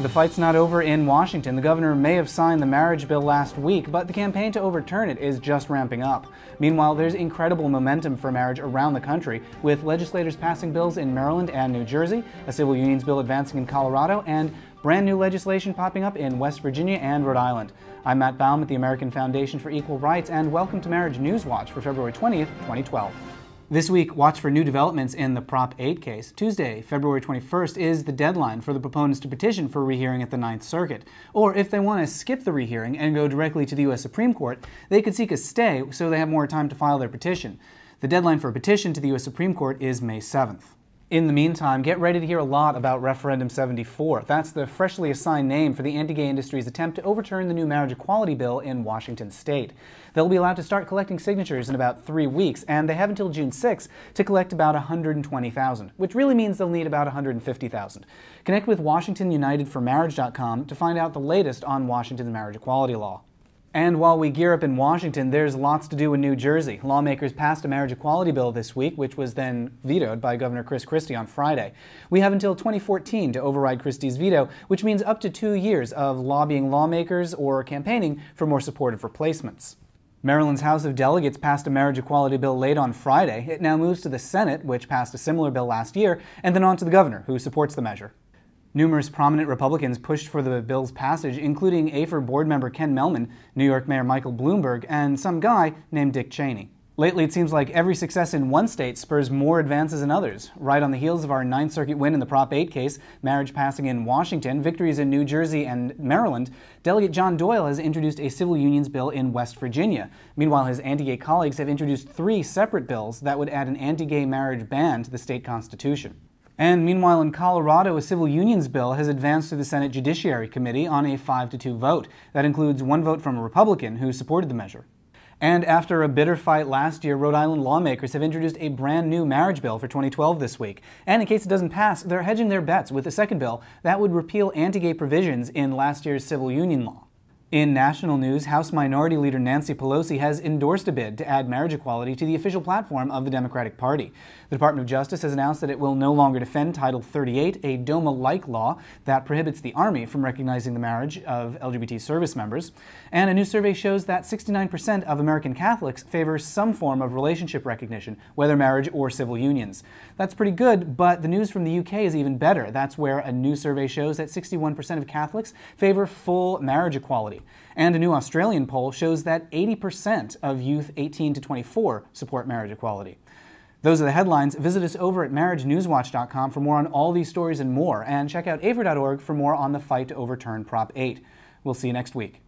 The fight's not over in Washington. The governor may have signed the marriage bill last week, but the campaign to overturn it is just ramping up. Meanwhile, there's incredible momentum for marriage around the country, with legislators passing bills in Maryland and New Jersey, a civil unions bill advancing in Colorado, and brand new legislation popping up in West Virginia and Rhode Island. I'm Matt Baum at the American Foundation for Equal Rights, and welcome to Marriage News Watch for February 20th, 2012. This week, watch for new developments in the Prop 8 case. Tuesday, February 21st, is the deadline for the proponents to petition for a rehearing at the Ninth Circuit. Or if they want to skip the rehearing and go directly to the U.S. Supreme Court, they could seek a stay so they have more time to file their petition. The deadline for a petition to the U.S. Supreme Court is May 7th. In the meantime, get ready to hear a lot about Referendum 74. That's the freshly assigned name for the anti-gay industry's attempt to overturn the new marriage equality bill in Washington state. They'll be allowed to start collecting signatures in about 3 weeks, and they have until June 6 to collect about 120,000, which really means they'll need about 150,000. Connect with WashingtonUnitedForMarriage.com to find out the latest on Washington's marriage equality law. And while we gear up in Washington, there's lots to do in New Jersey. Lawmakers passed a marriage equality bill this week, which was then vetoed by Governor Chris Christie on Friday. We have until 2014 to override Christie's veto, which means up to 2 years of lobbying lawmakers or campaigning for more supportive replacements. Maryland's House of Delegates passed a marriage equality bill late on Friday. It now moves to the Senate, which passed a similar bill last year, and then on to the governor, who supports the measure. Numerous prominent Republicans pushed for the bill's passage, including AFER board member Ken Mehlman, New York Mayor Michael Bloomberg, and some guy named Dick Cheney. Lately, it seems like every success in one state spurs more advances in others. Right on the heels of our Ninth Circuit win in the Prop 8 case, marriage passing in Washington, victories in New Jersey and Maryland, Delegate John Doyle has introduced a civil unions bill in West Virginia. Meanwhile, his anti-gay colleagues have introduced 3 separate bills that would add an anti-gay marriage ban to the state constitution. And meanwhile, in Colorado, a civil unions bill has advanced to the Senate Judiciary Committee on a 5-2 vote. That includes 1 vote from a Republican who supported the measure. And after a bitter fight last year, Rhode Island lawmakers have introduced a brand new marriage bill for 2012 this week. And in case it doesn't pass, they're hedging their bets with a second bill that would repeal anti-gay provisions in last year's civil union law. In national news, House Minority Leader Nancy Pelosi has endorsed a bid to add marriage equality to the official platform of the Democratic Party. The Department of Justice has announced that it will no longer defend Title 38, a DOMA-like law that prohibits the Army from recognizing the marriage of LGBT service members. And a new survey shows that 69% of American Catholics favor some form of relationship recognition, whether marriage or civil unions. That's pretty good, but the news from the UK is even better. That's where a new survey shows that 61% of Catholics favor full marriage equality. And a new Australian poll shows that 80% of youth 18 to 24 support marriage equality. Those are the headlines. Visit us over at MarriageNewsWatch.com for more on all these stories and more, and check out AFER.org for more on the fight to overturn Prop 8. We'll see you next week.